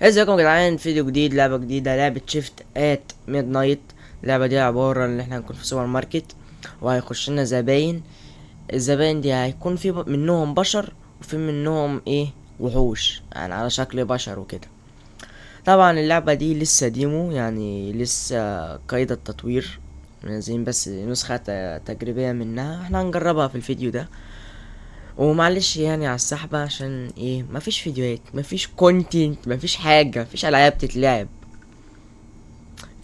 ازيكم يا جدعان؟ فيديو جديد، لعبة جديدة، لعبة شيفت ات ميد نايت. اللعبة دي عبارة ان احنا هنكون في سوبر ماركت وهيخش لنا زباين. الزباين دي هيكون في منهم بشر وفي منهم وحوش، يعني على شكل بشر وكده. طبعا اللعبة دي لسه ديمو، يعني لسه قيد التطوير، منزلين بس نسخة تجريبية منها. احنا هنجربها في الفيديو ده. ومعلش يعني على السحبة، عشان مفيش فيديوهات، مفيش كونتنت، مفيش حاجة، مفيش ألعاب تتلعب.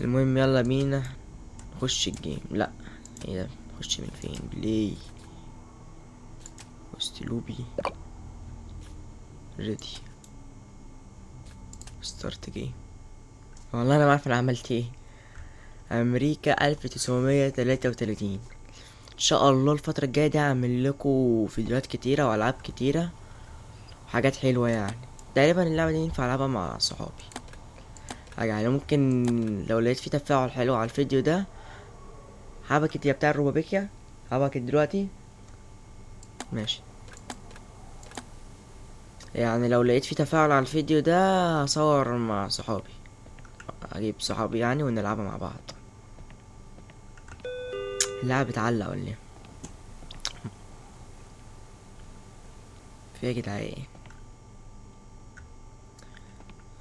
المهم يلا بينا نخش الجيم. لا، ايه ده؟ نخش من فين؟ بلاي وستلوبي ريدي ستارت جيم. والله انا ما عارف انا عملت ايه. امريكا 1933. ان شاء الله الفترة الجاية دي هعمل لكم فيديوهات كتيرة والعاب كتيرة وحاجات حلوة يعني. تقريبا اللعبة دي ينفع العبها مع صحابي. يعني ممكن لو لقيت في تفاعل حلو على الفيديو ده هبكت يا بتاع الروبابيكيا. هبكت دلوقتي. ماشي. يعني لو لقيت في تفاعل على الفيديو ده هصور مع صحابي، اجيب صحابي يعني ونلعبها مع بعض. اللعبة بتعلق ولا ايه؟ في يا جدعان ايه؟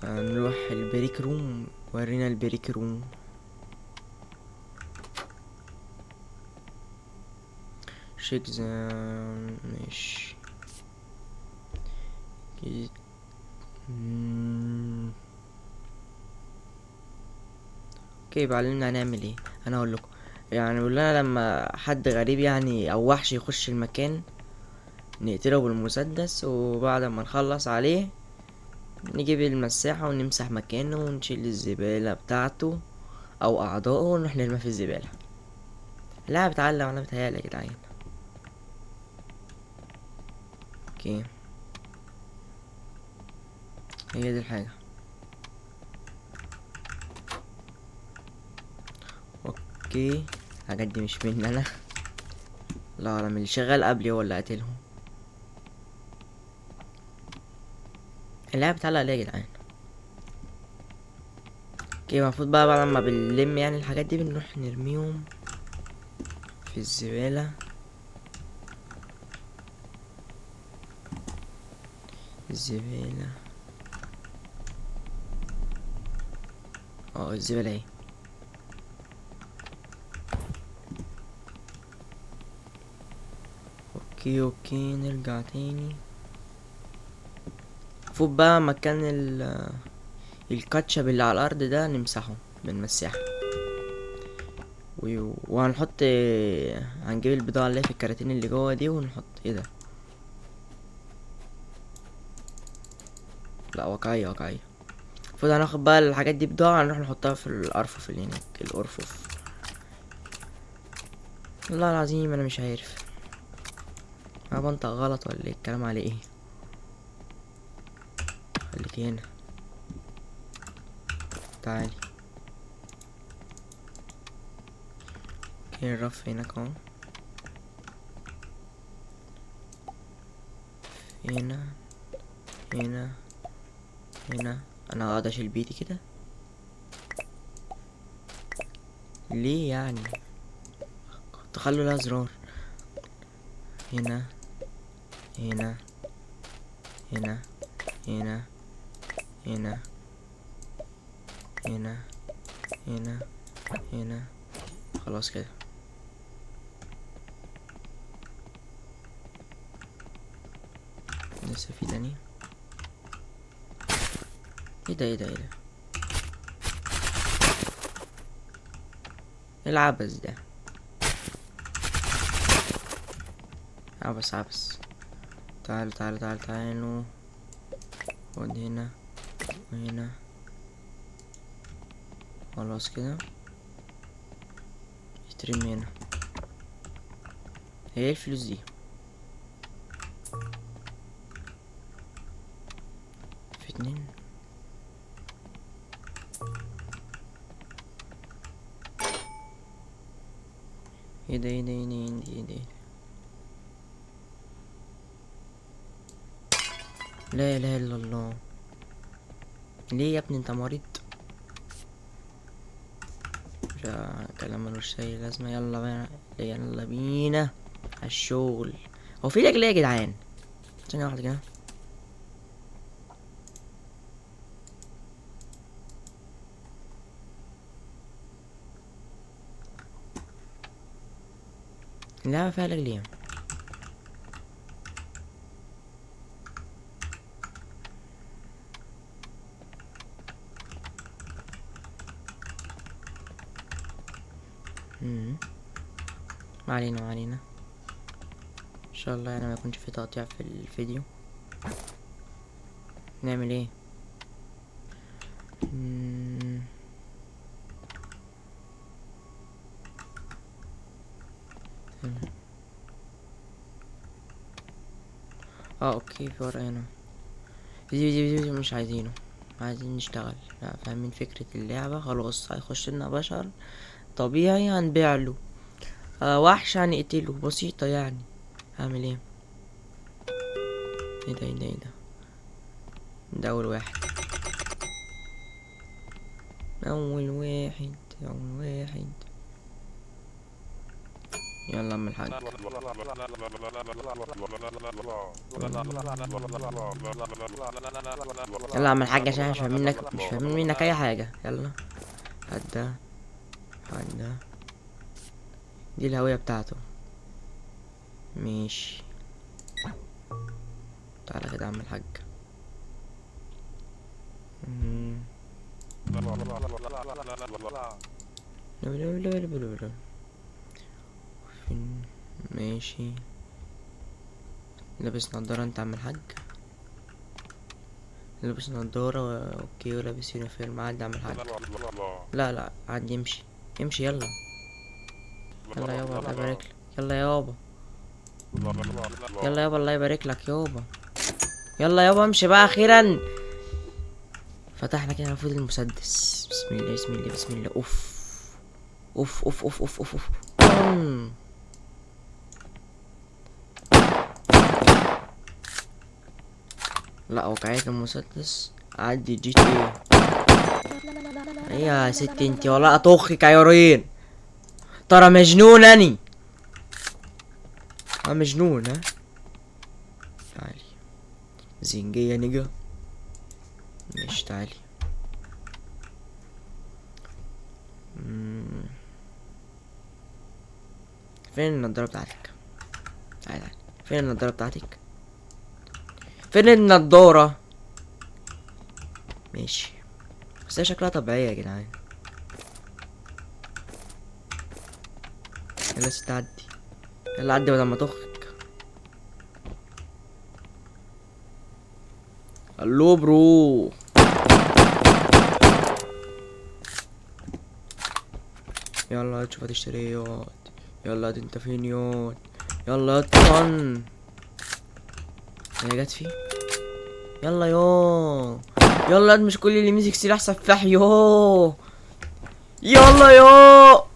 هنروح البريك روم. ورينا البريك روم. شيك مش كده. اوكي، بعلمنا هنعمل ايه. انا اقول لكم. يعني بيقول لنا لما حد غريب يعني او وحش يخش المكان نقتله بالمسدس، وبعد ما نخلص عليه نجيب المساحة ونمسح مكانه ونشيل الزبالة بتاعته او اعضائه ونروح نرميها في الزبالة. لا بتعلم، انا بتهيألي يا جدعان. اوكي، هي دي الحاجة. اوكي، الحاجات دي مش مني انا. لا، انا من اللي شغال قبلي هو اللي قاتلهم. اللعبة بتعلق ليه يا جدعان؟ اوكي، المفروض بقى بعد ما بنلم يعني الحاجات دي بنروح نرميهم في الزبالة. الزبالة. الزبالة اهي. اوكي اوكي، نرجع تاني. المفروض بقى مكان الكاتشب اللي على الارض ده نمسحه بالمساحة. وهنحط، هنجيب البضاعة اللي هي في الكراتين اللي جوه دي ونحط. ايه ده؟ لا، واقعية واقعية. المفروض هناخد بقى الحاجات دي بضاعة نروح نحطها في الأرفف اللي هناك، الأرفف. والله العظيم أنا مش عارف. أنا بنطق غلط ولا ايه؟ الكلام على ايه؟ خليكي هنا. تعالي. اوكي، الرف هناك اهو. هنا هنا هنا. انا هقعد اشيل بيتي كده ليه يعني؟ تخلوا لها زرار. هنا هنا هنا هنا هنا هنا هنا هنا. خلاص كده. لسه في تاني. ايه ده؟ ايه ده؟ ايه ده؟ ايه العبث ده؟ عبث عبث. تعالوا تعالوا تعالوا تعالوا. خد هنا وهنا. خلاص كده. يترمي هنا. هي ايه الفلوس دي؟ في اتنين. ايه ده؟ ايه ده؟ ايه ده؟ ايه ده؟ لا اله الا الله. ليه يا ابني انت مريض؟ مش كلام ملوش اي لازمة. يلا بينا، يلا بينا الشغل. هو في لاج ليه يا جدعان؟ ثانية واحدة كده. اللعبة فيها لاج ليه؟ ما علينا ما علينا، ان شاء الله يعني ما يكونش في تقطيع في الفيديو. نعمل ايه؟ اوكي في ورقة هنا. فيديو مش عايزينه، عايزين نشتغل. لا فاهمين فكرة اللعبة. خلاص هيخش لنا بشر طبيعي هنبيع له، وحش هنقتله. بسيطة يعني. هعمل ايه؟ ايه ده ايه ده ايه ده؟ ده اول واحد، اول واحد اول واحد. يلا عم الحاج. يلا عم الحاج عشان مش فاهمين منك، مش فاهمين منك اي حاجة. يلا هات ده، هات ده. دي الهوية بتاعته. ماشي، تعالى كده يا عم الحاج. ماشي. لابس نضارة انت عم الحاج؟ لابس نضارة اوكي، ولابس يونيفورم عادي عم الحاج. لا لا عادي، يمشي يمشي. يلا يلا يابا الله يبارك لك. يلا يابا، يلا يابا الله يبارك لك يابا. يلا يابا امشي بقى اخيرا. فتحنا كده المفروض المسدس. بسم الله بسم الله بسم الله. اوف اوف اوف اوف اوف اوف, أوف. لا وقعية المسدس. عدي جي تي ايه يا ست انتي؟ والله اطخك عيارين. ترى مجنون اني. مجنون ها. تعالي زنجية نجا. مش تعالي. فين النضارة بتاعتك؟ تعالي تعالي. فين النضارة بتاعتك؟ فين النضارة؟ ماشي، بس هي شكلها طبيعية يا جدعان. يلا ست عدي، يلا عدي بدل ما تخك. الو برو. يلا تشوف هتشتري ياض. يلا انت فين ياض؟ يلا طن. هي جت فيه. يلا يو. يلا مش كل اللي مسك سلاح سفاح يو. يلا يو.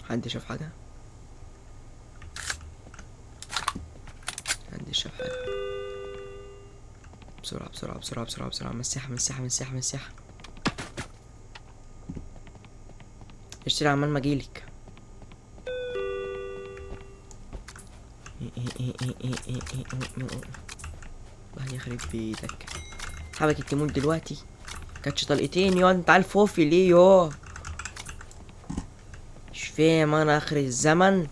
حد شاف حاجة؟ حد شاف حاجة؟ بسرعة بسرعة بسرعة بسرعة بسرعة. مساحة مساحة مساحة مساحة. اشتري عمال ما اجيلك. الله يخرب بيتك. حبكت تموت دلوقتي. كاتش طلقتين يا انت عارف فوفي ليه يا؟ مش فاهم انا اخر الزمن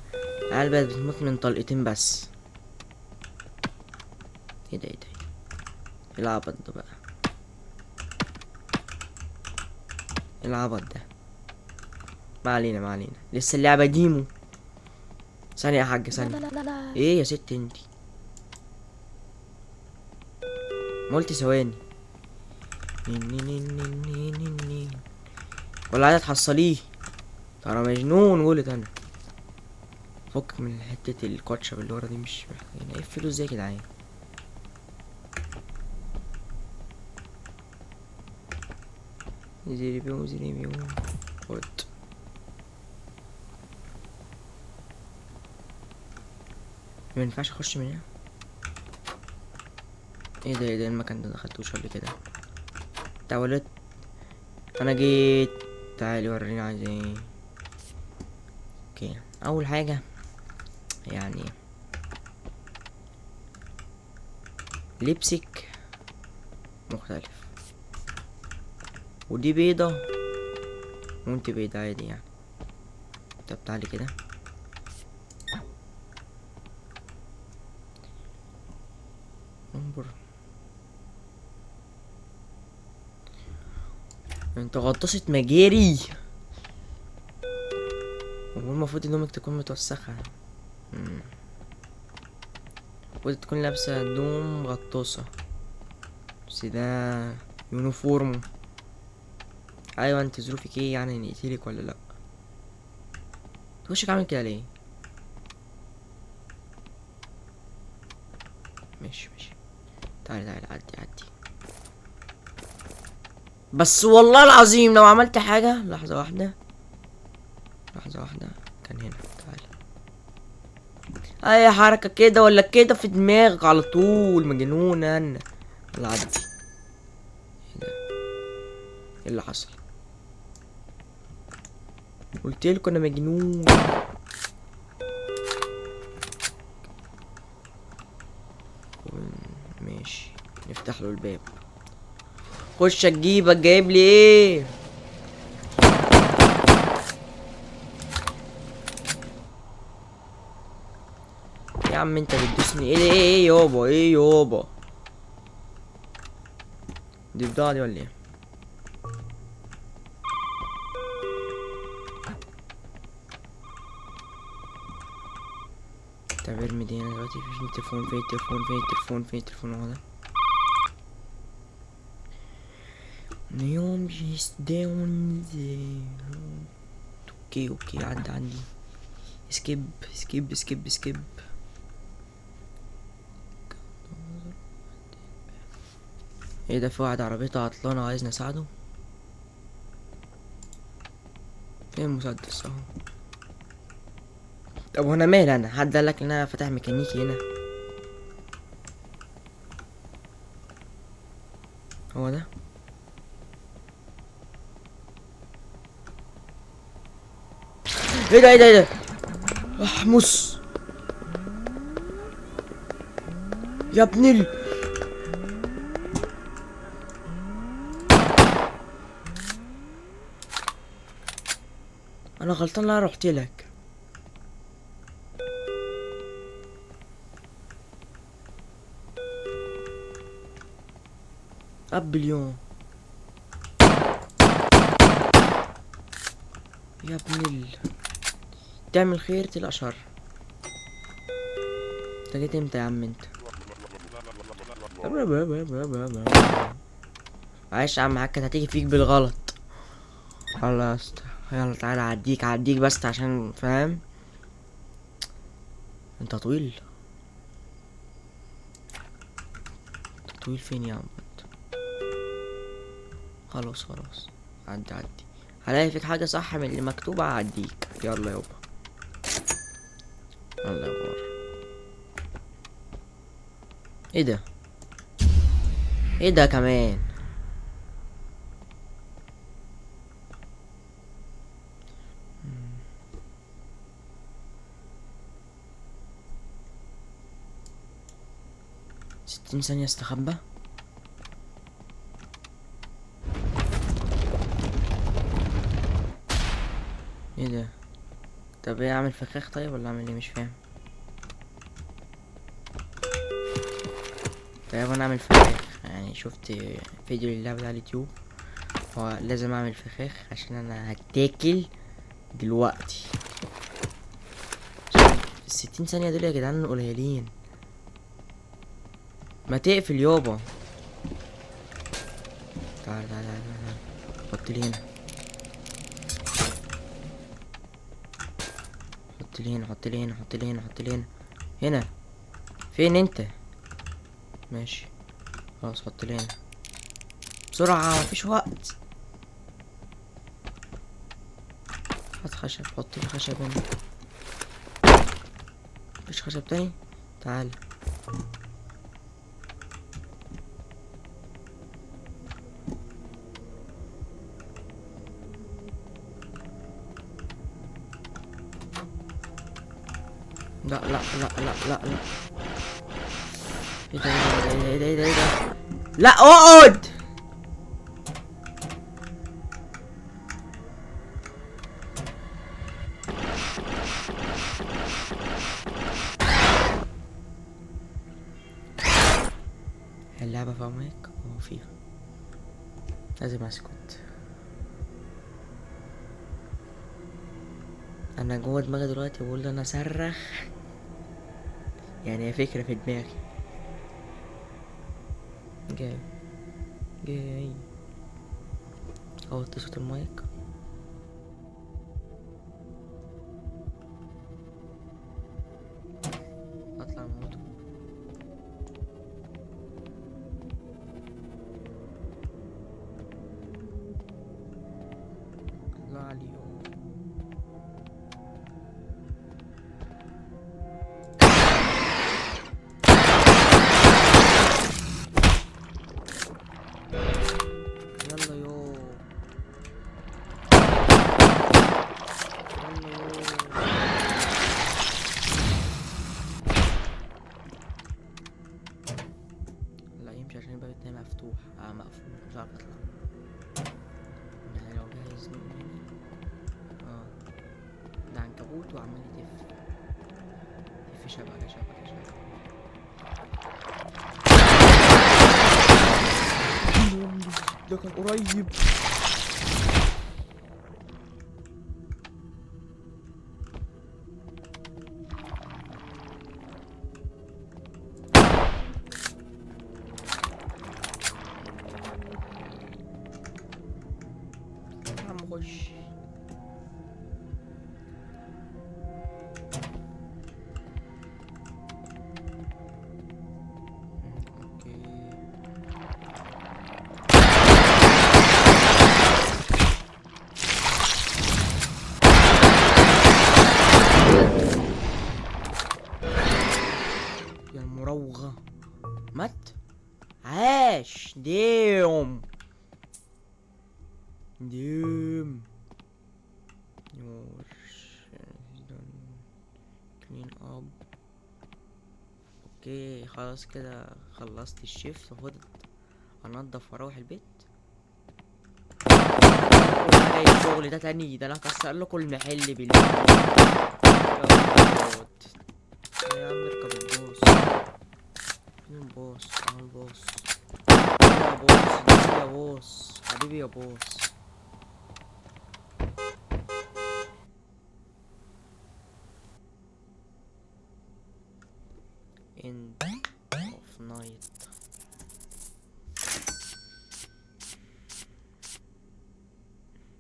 العيال بقت بتموت من طلقتين بس. ايه ده ايه ده؟ ايه العبط ده بقى؟ ايه العبط ده؟ ما علينا ما علينا، لسه اللعبة ديمو. ثانية يا حاجة ثانية. ايه يا ست انتي؟ ما قلت ثواني. ولا عايزة تحصليه؟ ترى مجنون ولد انا. فك من حتة الكاتشب اللي ورا دي، مش محتاجين. ايه الفلوس دي يا جدعان؟ زيري بيو زيري بيو. خد. ما ينفعش اخش من هنا. ايه ده، ايه ده المكان ده دخلتوش قبل كده؟ تعالت، انا جيت. تعالي وريني عايز ايه. اوكي، اول حاجة يعني لبسك مختلف، ودي بيضة وانت بيضة عادي يعني. طب تعالي كده. انظر، انت غطاسة مجاري، هو المفروض هدومك تكون متوسخة. المفروض تكون لابسة هدوم غطاسة، بس ده يونيفورم. ايوه، انت ظروفك ايه يعني، نقتلك ولا لا؟ تخشك عامل كده ليه؟ ماشي ماشي، تعالي تعالي، عدي. بس والله العظيم لو عملت حاجة، لحظة واحدة. كان هنا، تعالي. اي حركة كده ولا كده في دماغك على طول، مجنون انا. يلا عدي. ايه ده، ايه اللي حصل؟ قلتلكوا انا مجنون. ماشي، نفتح له الباب. خش اجيبك، جايب لي ايه؟ يا عم انت بتدوسني، ايه ده، ايه يابا، ايه يابا؟ دي بضاعة دي ولا ايه؟ طب ارمي دي هنا دلوقتي. فين التليفون هو ده. نيوم جيس داون there. اوكي عندي. سكيب. ايه ده، في واحد عربيته عطلانة عايزني اساعده. فين المسدس اهو. طب هنا مالي انا، حد قالك ان انا فاتح ميكانيكي هنا؟ هو ده. ايه ده احمس يا ابن انا غلطان، لا رحت لك. اب اليوم يا ابن تعمل خير تلقى شر. انت جيت امتى يا عم انت؟ عايش يا عم، حكت هتيجي فيك بالغلط. خلاص يلا تعالى، اعديك بس عشان فاهم. انت طويل. طويل فين يا عم انت؟ خلاص عدي. هلاقي فيك حاجة صح من اللي مكتوبة، اعديك. يلا يابا. ايه ده، ايه ده كمان؟ ستين ثانية استخبى. ايه ده؟ طب ايه، اعمل فخاخ طيب ولا اعمل ايه؟ مش فاهم. طيب انا اعمل فخاخ يعني، شفت فيديو للعبة على اليوتيوب، هو لازم اعمل فخاخ عشان انا هتاكل دلوقتي. 60 ثانية دول يا جدعان قليلين. ما تقفل يابا. تعال حط لي هنا. حط لي هنا. هنا فين انت؟ ماشي خلاص، حط لي هنا بسرعة، مفيش وقت. هات خشب، حط لي خشب هنا. مفيش خشب تاني. تعال. لا لا لا لا لا لا. ايه ده ايه ده ايه ده ايه ده؟ لا اقعد. اللعبة فيها مايك؟ اه فيها. لازم اسكت. انا جوه دماغي دلوقتي بقول انا اصرخ، يعني هي فكرة في دماغي. جاي جاي. اوطي صوت المايك. اطلع موته. الله عليهم. يلا يو. يلا يو. لا يمشي عشان الباب التاني مفتوح. مقفول مش عارف اطلع. يعني لو جاهز مني. اه ده عنكبوت وعمال يتف. في شبكة شبكة شبكة. ده كان قريب. يا عم خش. اوكي. يا المراوغة. مات. عاش. ديم ديم. كلين اب. اوكي خلاص كده خلصت الشيفت. المفروض انضف واروح البيت. انا جاي الشغل ده تاني؟ ده انا هكسر لكم المحل بالليل. يا عم اركب الباص. فين الباص؟ اهو الباص. يا بوس يا بوس حبيبي يا بوس. end of night.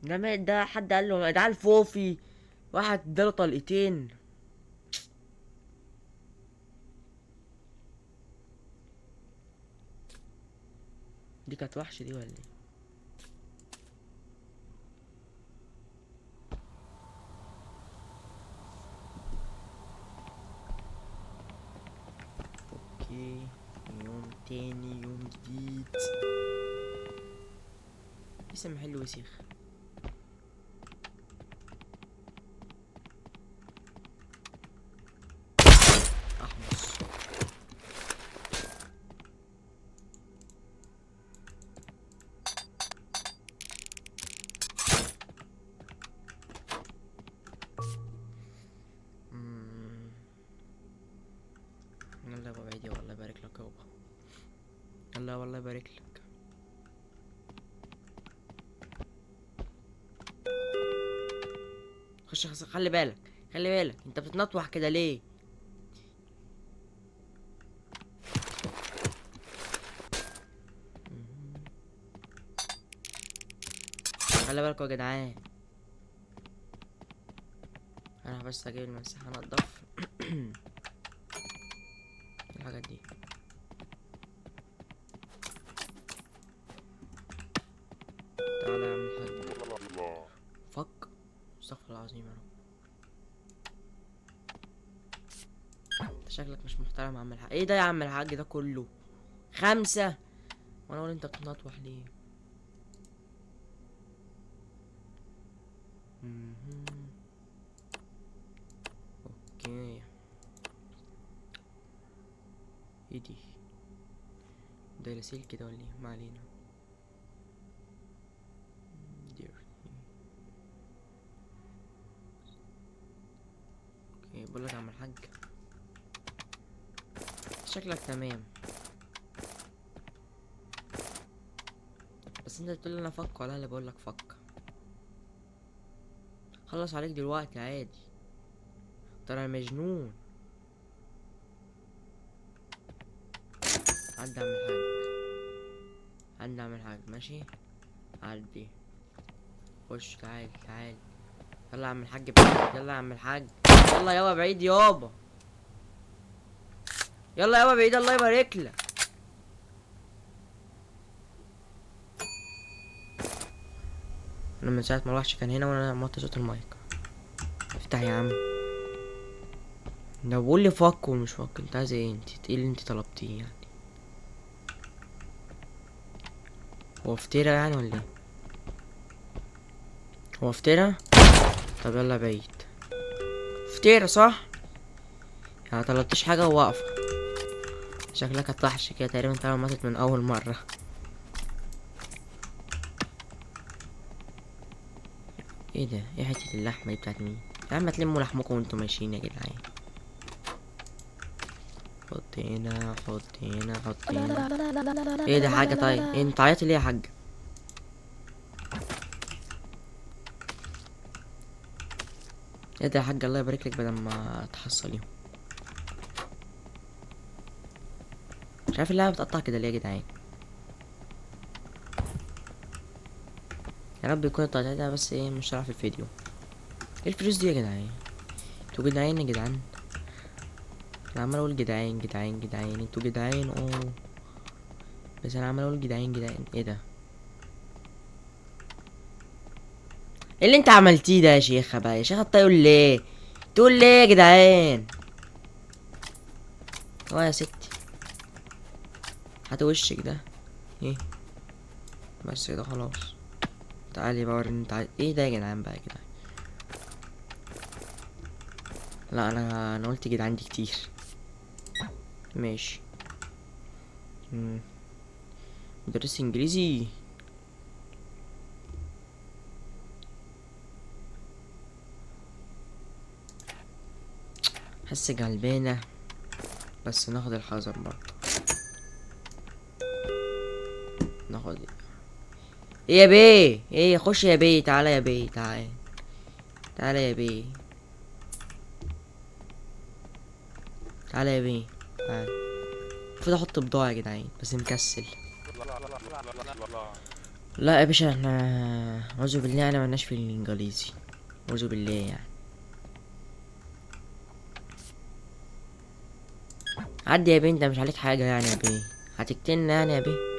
ده ده حد قال له ده الفوفي. واحد اداله طلقتين. دي كانت وحشة دي ولا ايه؟ اوكي. يوم تاني يوم جديد. اسم حلو وسيخ. احمص. الله يا بابا عيدي والله يبارك لك يابا. الله والله يبارك لك. خش خلي بالك. خلي بالك انت بتتنطوح كده ليه؟ خلي بالكوا يا جدعان. انا بس اجيب المساحة انضف. الحاجات دي. تعالى يا عم الحاج. فك. استغفر الله العظيم يا رب. انت شكلك مش محترم يا عم الحاج. ايه ده يا عم الحاج ده كله 5؟ وانا اقول انت بتنطوح ليه؟ اوكي. ايه دي؟ ده لاسيل كده ولا ايه؟ ما علينا. اوكي بقول لك يا عم الحاج شكلك تمام، بس انت بتقول لي انا فك ولا اللي بقول لك فك؟ خلص عليك دلوقتي عادي، ترى مجنون. عدي اعمل حاجة، عدي اعمل حاجة ماشي. عدي خش تعال تعال. يلا يا عم الحاج بعيد، يلا يا عم الحاج، يلا يابا بعيد يابا، يلا يابا بعيد الله يبارك لك. انا من ساعة ما الوحش كان هنا وانا موطي صوت المايك. افتح يا عم. ده بقول لي فك ومش فك، انت عايز ايه؟ انت ايه اللي انت طلبتيه يعني؟ هو فتيرة يعني ولا ايه؟ هو فتيرة؟ طب يلا بعيد. فتيرة صح؟ يعني مطلبتش حاجة وواقفة. شكلك هتوحش كده تقريبا، انت ماتت من اول مرة. ايه ده؟ ايه حتة اللحمة دي بتاعت مين؟ يا عم تلموا لحمكم وانتوا ماشيين يا جدعان. حط هنا حط هنا حط هنا. ايه ده حاجة؟ طيب ايه انت عيطتي ليه يا حاج؟ ايه ده يا حاج الله يبارك لك بدل ما تحصليهم. مش عارف اللعبة بتقطع كده ليه يا جدعان. يا رب يكون التقطيع ده بس ايه مش هعرف الفيديو. ايه الفلوس دي يا جدعان؟ انتوا جدعان يا جدعان. انا عمال اقول جدعان جدعان جدعان، انتوا جدعان اوه، بس انا عمال اقول جدعان جدعان. ايه ده؟ ايه اللي انت عملتيه ده يا شيخة بقى؟ يا شيخة تقول ليه؟ تقول ليه يا جدعان؟ اه يا ستي هات وشك ده. ايه بس كده خلاص. تعالي بقى وريني انت ايه ده يا جدعان بقى يا جدعان. لا انا قلت جدعان دي كتير. ماشي. مدرس انجليزي. حس غلبانة، بس ناخد الحذر برضه. ناخد ايه يا بيه؟ ايه خش يا بيه، تعالى يا بيه تعالى، تعالى يا بيه، تعالى يا بيه تعالى. المفروض احط بضاعة يا جدعان بس مكسل. لا يا باشا احنا اعوذ بالله يعني ملناش في الانجليزي، اعوذ بالله يعني. عدي يا بيه، انت مش عليك حاجة يعني يا بيه؟ هتقتلنا يعني يا بيه؟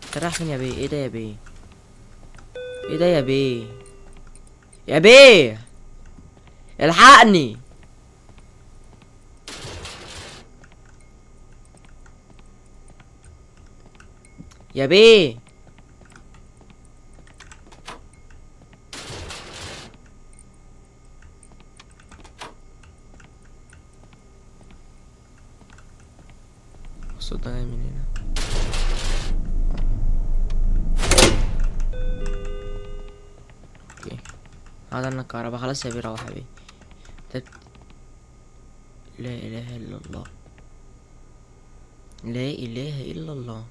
انت رايح فين يا بيه؟ ايه ده يا بيه؟ ايه ده يا بيه؟ يا بيه الحقني يا بيه. الصوت ده جاي من هنا. اوكي هذا انا الكهرباء خلاص يا بيه، روح يا بيه. لا اله الا الله، لا اله الا الله،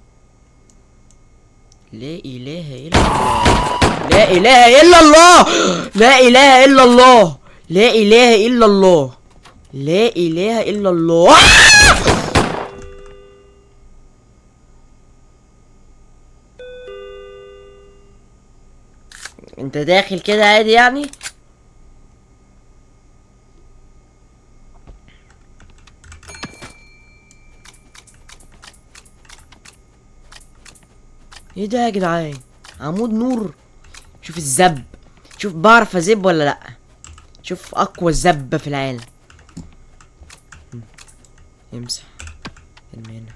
لا اله الا الله، لا اله الا الله، لا اله الا الله، لا اله الا الله، لا اله الا الله. انت داخل كده عادي يعني؟ ايه ده يا جدعان؟ عمود نور. شوف الزب، شوف بعرف ازب ولا لا. شوف اقوى زبة في العالم. امسح. ارمي هنا.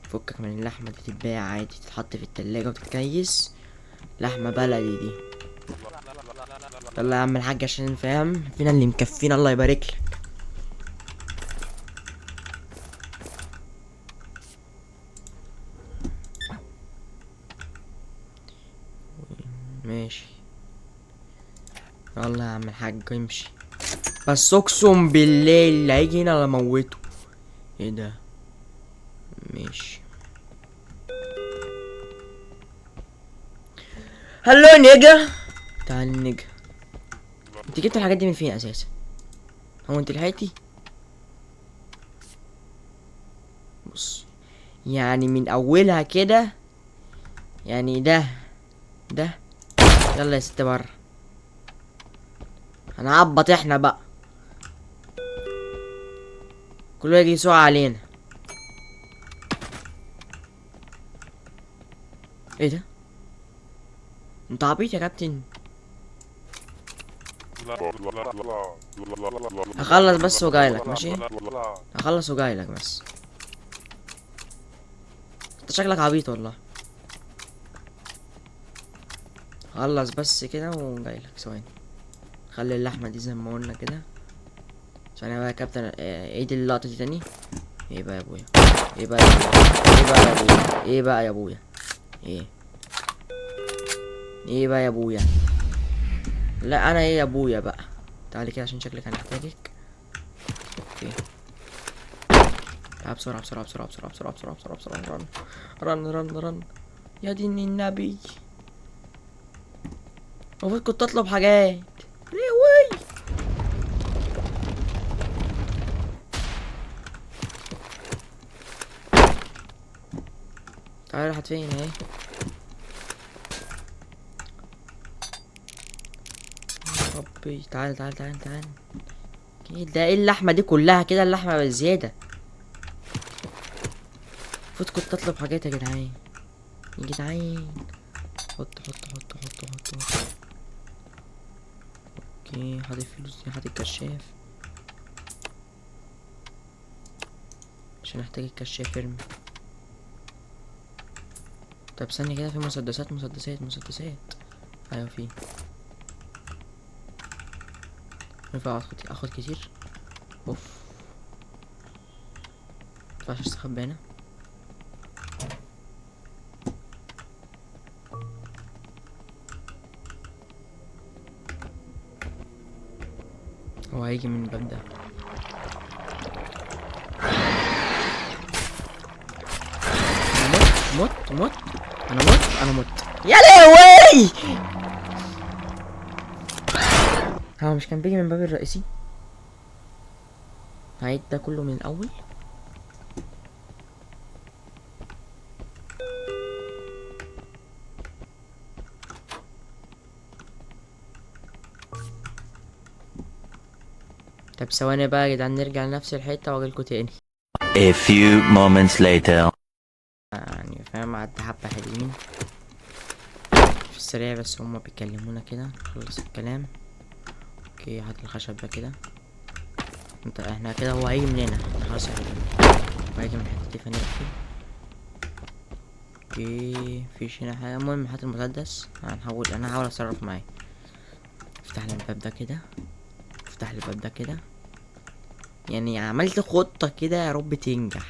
فكك من اللحمة دي، تتباع عادي، تتحط في التلاجة وتتكيس. لحمة بلدي دي. يلا يا عم الحاج عشان فاهم فينا اللي مكفينا، الله يبارك لك. ماشي. يلا يا عم الحاج امشي. بس اقسم بالله اللي هيجي هنا انا موته. ايه ده؟ ماشي. هلو نيجا. تعال نيجا. انت جبت الحاجات دي من فين اساسا؟ هو انت لحقتي؟ بص، يعني من اولها كده، يعني ده. يلا يا ست بره. هنعبط احنا بقى، كله يجي يسوق علينا. ايه ده؟ انت عبيط يا كابتن. هخلص بس وجايلك ماشي. هخلص وجايلك بس. انت شكلك عبيط والله. خلص بس كده وجايلك ثواني. خلي اللحمة دي زي ما قلنا كده. ثانية بقى يا كابتن، عيد اللقطة دي تاني. ايه بقى يا ابويا؟ ايه بقى يا ابويا؟ ايه بقى يا ابويا؟ ايه ايه بقى يا ابويا؟ لا انا ايه يا ابويا بقى؟ تعالي كده عشان شكلك هنحتاجك. اوكي. تعال بسرعة بسرعة بسرعة بسرعة بسرعة بسرعة بسرعة بسرعة. رن. يا دين النبي، المفروض كنت اطلب حاجات. ليه؟ تعالى راحت فين اهي. يا ربي تعال. ايه ده؟ ايه اللحمة دي كلها كده؟ اللحمة بزيادة. المفروض كنت اطلب حاجات يا جدعان. يا جدعان حط. اوكي حاطط فلوس دي، حاطط كشاف عشان احتاج الكشاف. ارمي. طب ثانية كده، في مسدسات. ايوه في. ينفع اخد كتير؟ اوف. مينفعش استخبى هنا. هو هيجي من الباب ده. مت. انا مت. يا لهوي. هو مش كان بيجي من الباب الرئيسي؟ هعيد ده كله من الاول. طب ثواني بقى يا جدعان، نرجع لنفس الحتة واجيلكوا تاني. A few moments later. يعني فاهم، عدى حبة حلوين في السريع، بس هما بيكلمونا كده نخلص الكلام. اوكي هات الخشب ده كده. احنا كده هو هيجي من هنا، احنا خلاص عرفنا. هو هيجي من الحتة دي فنقفل. اوكي مفيش هنا حاجة. المهم هات المسدس. انا هحاول اتصرف معاه. افتح لي الباب ده كده. يعني عملت خطة كده يا رب تنجح.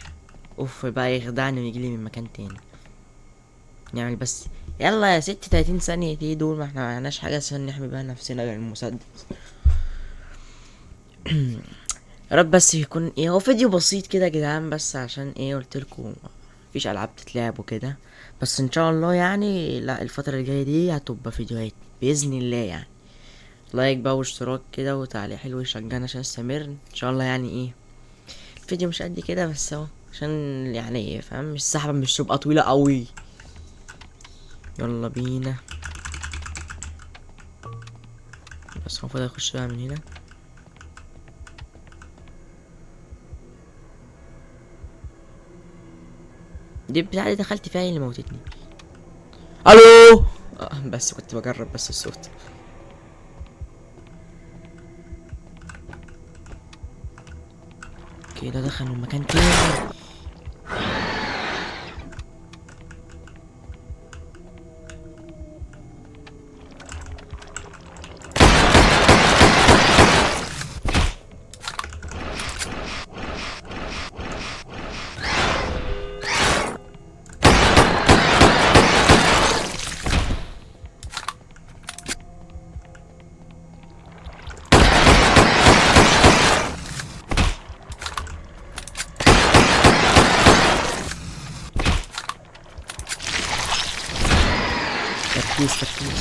اوف بقى يخدعني ويجيلي من مكان تاني. نعمل بس. يلا يا ست 30 ثانية دي دول، ما احنا معناش حاجة عشان نحمي بقى نفسنا غير المسدس. يا رب بس يكون ايه، هو فيديو بسيط كده يا جدعان، بس عشان ايه قلتلكوا مفيش العاب تتلعب وكده. بس ان شاء الله يعني، لا الفترة الجاية دي هتبقى فيديوهات بإذن الله يعني. لايك بقى واشتراك كده وتعليق حلو يشجعنا عشان نستمر ان شاء الله. يعني ايه، الفيديو مش قد كده بس اهو، عشان يعني ايه فاهم، مش السحبة مش تبقى طويلة قوي. يلا بينا. بس المفروض اخش بقى من هنا. دي بتاعتي دخلت فيها اللي موتتني. الو. بس كنت بجرب بس الصوت. اوكي ده دخل من مكان تاني. تركيز.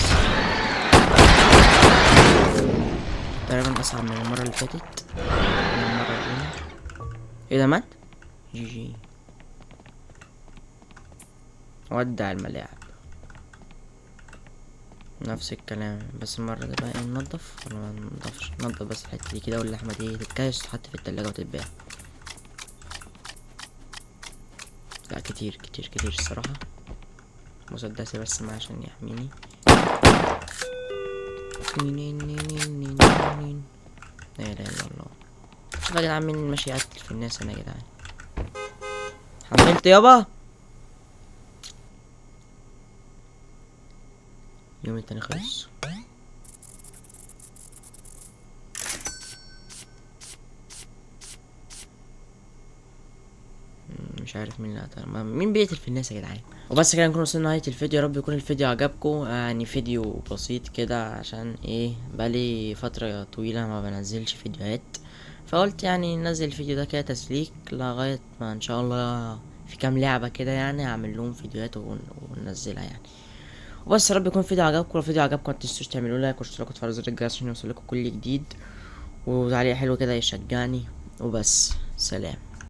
تقريبا اصعب من المرة اللي فاتت، من المرة الأولى. ايه ده مات؟ جي. ودع الملاعب. نفس الكلام، بس المرة دي بقى ننضف ولا ما ننضفش؟ ننضف بس الحتة دي كده، واللحمة دي تتكاش تتحط في التلاجة وتتباع. لا كتير الصراحة. مسدسي بس معاه عشان يحميني. لا اله الا الله. شوف يا جدعان مين ماشي يقتل في الناس هنا يا جدعان. حملت يابا. يوم التاني خلص. مش عارف مين اللي قتل، مين بيقتل في الناس يا جدعان. وبس كده نكون وصلنا لنهاية الفيديو. يا رب يكون الفيديو عجبكم، يعني فيديو بسيط كده عشان ايه بقالي فترة طويلة ما بنزلش فيديوهات، فقلت يعني ننزل الفيديو ده كده تسليك لغاية ما ان شاء الله في كام لعبة كده يعني اعمل لهم فيديوهات وننزلها يعني. وبس يا رب يكون الفيديو عجبكم. لو الفيديو عجبكم متنسوش تعملوا لايك واشتراك وتفعلوا زر الجرس عشان يوصلكوا كل جديد، وتعليق حلو كده يشجعني. وبس سلام.